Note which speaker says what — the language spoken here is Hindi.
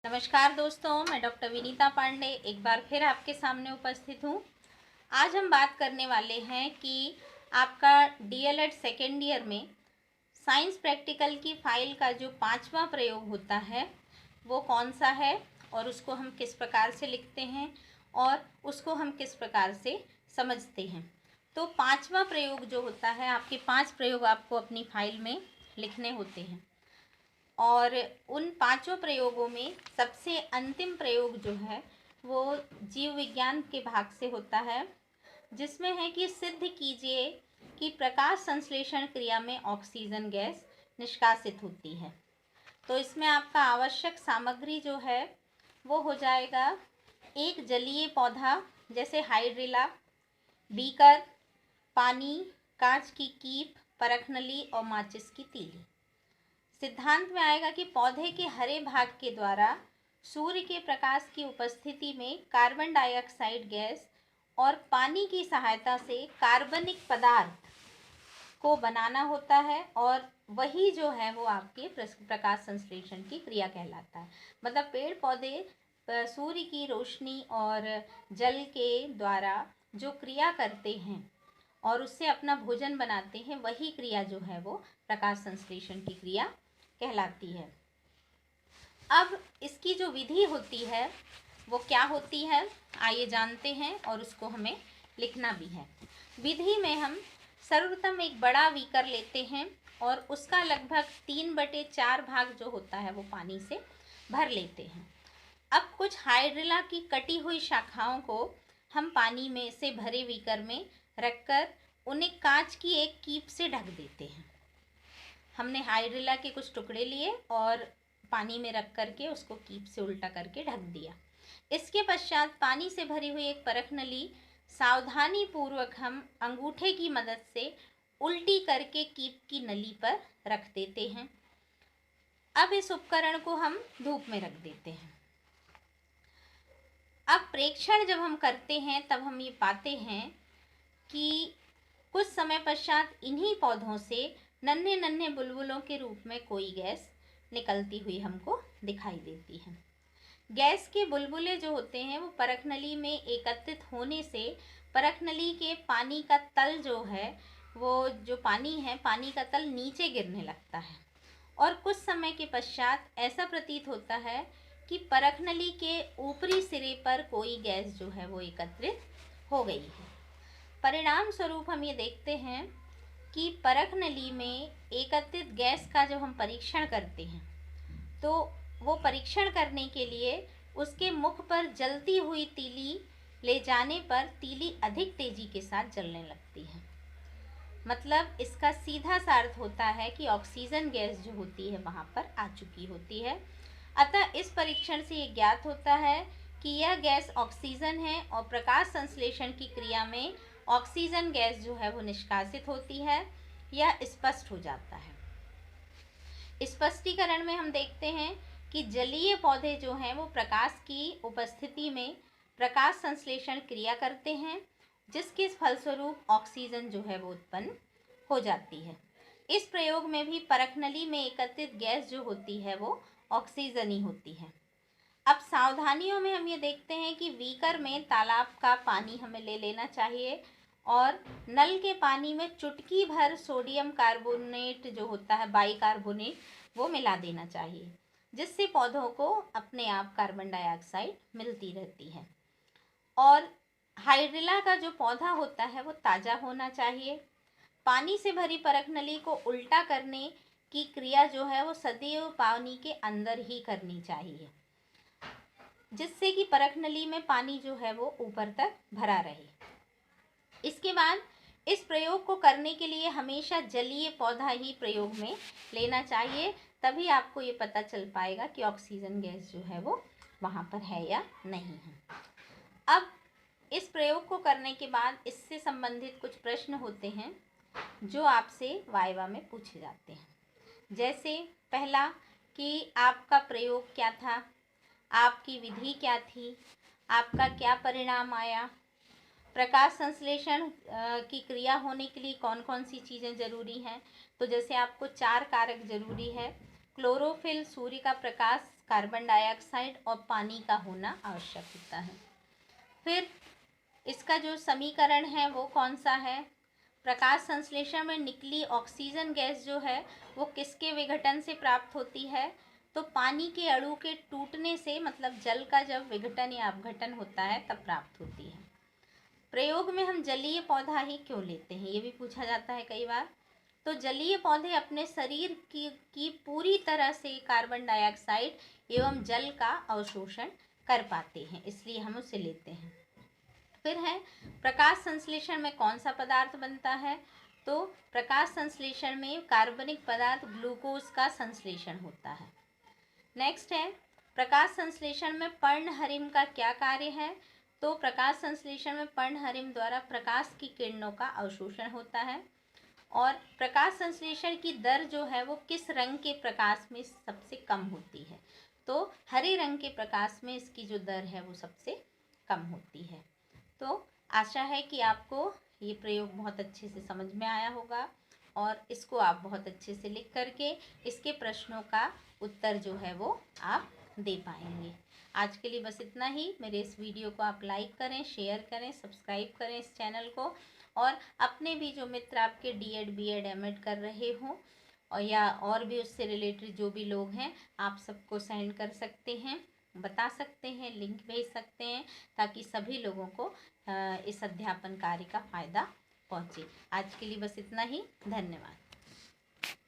Speaker 1: नमस्कार दोस्तों, मैं डॉक्टर विनीता पांडे एक बार फिर आपके सामने उपस्थित हूँ। आज हम बात करने वाले हैं कि आपका डीएलएड सेकेंड ईयर में साइंस प्रैक्टिकल की फाइल का जो 5वां प्रयोग होता है वो कौन सा है और उसको हम किस प्रकार से लिखते हैं और उसको हम किस प्रकार से समझते हैं। तो 5वां प्रयोग जो होता है, आपके 5 प्रयोग आपको अपनी फाइल में लिखने होते हैं और उन 5 प्रयोगों में सबसे अंतिम प्रयोग जो है वो जीव विज्ञान के भाग से होता है, जिसमें है कि सिद्ध कीजिए कि प्रकाश संश्लेषण क्रिया में ऑक्सीजन गैस निष्कासित होती है। तो इसमें आपका आवश्यक सामग्री जो है वो हो जाएगा एक जलीय पौधा जैसे हाइड्रिला, बीकर, पानी, कांच की कीप, परखनली और माचिस की तीली। सिद्धांत में आएगा कि पौधे के हरे भाग के द्वारा सूर्य के प्रकाश की उपस्थिति में कार्बन डाइऑक्साइड गैस और पानी की सहायता से कार्बनिक पदार्थ को बनाना होता है और वही जो है वो आपके प्रकाश संश्लेषण की क्रिया कहलाता है। मतलब पेड़ पौधे सूर्य की रोशनी और जल के द्वारा जो क्रिया करते हैं और उससे अपना भोजन बनाते हैं, वही क्रिया जो है वो प्रकाश संश्लेषण की क्रिया कहलाती है। अब इसकी जो विधि होती है वो क्या होती है, आइए जानते हैं और उसको हमें लिखना भी है। विधि में हम सर्वप्रथम एक बड़ा बीकर लेते हैं और उसका लगभग 3/4 भाग जो होता है वो पानी से भर लेते हैं। अब कुछ हाइड्रिला की कटी हुई शाखाओं को हम पानी में से भरे बीकर में रखकर उन्हें कांच की एक कीप से ढक देते हैं। हमने हाइड्रिला के कुछ टुकड़े लिए और पानी में रख करके उसको कीप से उल्टा करके ढक दिया। इसके पश्चात पानी से भरी हुई एक परखनली सावधानी पूर्वक हम अंगूठे की मदद से उल्टी करके कीप की नली पर रख देते हैं। अब इस उपकरण को हम धूप में रख देते हैं। अब प्रेक्षण जब हम करते हैं तब हम ये पाते हैं कि कुछ समय पश्चात इन्हीं पौधों से नन्हे नन्हे बुलबुलों के रूप में कोई गैस निकलती हुई हमको दिखाई देती है। गैस के बुलबुले जो होते हैं वो परखनली में एकत्रित होने से परखनली के पानी का तल जो है, वो जो पानी है, पानी का तल नीचे गिरने लगता है और कुछ समय के पश्चात ऐसा प्रतीत होता है कि परखनली के ऊपरी सिरे पर कोई गैस जो है वो एकत्रित हो गई है। परिणाम स्वरूप हम ये देखते हैं कि परखनली में एकत्रित गैस का जब हम परीक्षण करते हैं तो वो परीक्षण करने के लिए उसके मुख पर जलती हुई तीली ले जाने पर तीली अधिक तेजी के साथ जलने लगती है। मतलब इसका सीधा सा अर्थ होता है कि ऑक्सीजन गैस जो होती है वहाँ पर आ चुकी होती है। अतः इस परीक्षण से ये ज्ञात होता है कि यह गैस ऑक्सीजन है और प्रकाश संश्लेषण की क्रिया में ऑक्सीजन गैस जो है वो निष्कासित होती है। यह स्पष्ट हो जाता है। स्पष्टीकरण में हम देखते हैं कि जलीय पौधे जो हैं वो प्रकाश की उपस्थिति में प्रकाश संश्लेषण क्रिया करते हैं, जिसके फलस्वरूप ऑक्सीजन जो है वो उत्पन्न हो जाती है। इस प्रयोग में भी परखनली में एकत्रित गैस जो होती है वो ऑक्सीजन ही होती है। अब सावधानियों में हम ये देखते हैं कि बीकर में तालाब का पानी हमें ले लेना चाहिए और नल के पानी में चुटकी भर सोडियम कार्बोनेट जो होता है, बाइकार्बोनेट, वो मिला देना चाहिए, जिससे पौधों को अपने आप कार्बन डाइऑक्साइड मिलती रहती है। और हाइड्रिला का जो पौधा होता है वो ताज़ा होना चाहिए। पानी से भरी परखनली को उल्टा करने की क्रिया जो है वो सदैव पानी के अंदर ही करनी चाहिए, जिससे कि परखनली में पानी जो है वो ऊपर तक भरा रहे। इसके बाद इस प्रयोग को करने के लिए हमेशा जलीय पौधा ही प्रयोग में लेना चाहिए, तभी आपको ये पता चल पाएगा कि ऑक्सीजन गैस जो है वो वहाँ पर है या नहीं है। अब इस प्रयोग को करने के बाद इससे संबंधित कुछ प्रश्न होते हैं जो आपसे वाइवा में पूछे जाते हैं। जैसे पहला कि आपका प्रयोग क्या था, आपकी विधि क्या थी, आपका क्या परिणाम आया, प्रकाश संश्लेषण की क्रिया होने के लिए कौन कौन सी चीज़ें ज़रूरी हैं। तो जैसे आपको 4 कारक ज़रूरी है। क्लोरोफिल सूर्य का प्रकाश कार्बन डाइऑक्साइड और पानी का होना आवश्यक होता है। फिर इसका जो समीकरण है वो कौन सा है? प्रकाश संश्लेषण में निकली ऑक्सीजन गैस जो है वो किसके विघटन से प्राप्त होती है? तो पानी के अणु के टूटने से, मतलब जल का जब विघटन या अपघटन होता है तब प्राप्त होती है। प्रयोग में हम जलीय पौधा ही क्यों लेते हैं, ये भी पूछा जाता है कई बार। तो जलीय पौधे अपने शरीर की पूरी तरह से कार्बन डाइऑक्साइड एवं जल का अवशोषण कर पाते हैं, इसलिए हम उसे लेते हैं। फिर है प्रकाश संश्लेषण में कौन सा पदार्थ बनता है? तो प्रकाश संश्लेषण में कार्बनिक पदार्थ ग्लूकोज का संश्लेषण होता है। नेक्स्ट है प्रकाश संश्लेषण में पर्णहरिम का क्या कार्य है? तो प्रकाश संश्लेषण में पर्णहरिम द्वारा प्रकाश की किरणों का अवशोषण होता है। और प्रकाश संश्लेषण की दर जो है वो किस रंग के प्रकाश में सबसे कम होती है? तो हरे रंग के प्रकाश में इसकी जो दर है वो सबसे कम होती है। तो आशा है कि आपको ये प्रयोग बहुत अच्छे से समझ में आया होगा और इसको आप बहुत अच्छे से लिख करके इसके प्रश्नों का उत्तर जो है वो आप दे पाएंगे। आज के लिए बस इतना ही। मेरे इस वीडियो को आप लाइक करें, शेयर करें, सब्सक्राइब करें इस चैनल को, और अपने भी जो मित्र आपके डीएड, बीएड, एमएड कर रहे हों और या और भी उससे रिलेटेड जो भी लोग हैं, आप सबको सेंड कर सकते हैं, बता सकते हैं, लिंक भेज सकते हैं, ताकि सभी लोगों को इस अध्यापन कार्य का फ़ायदा पहुँचे। आज के लिए बस इतना ही। धन्यवाद।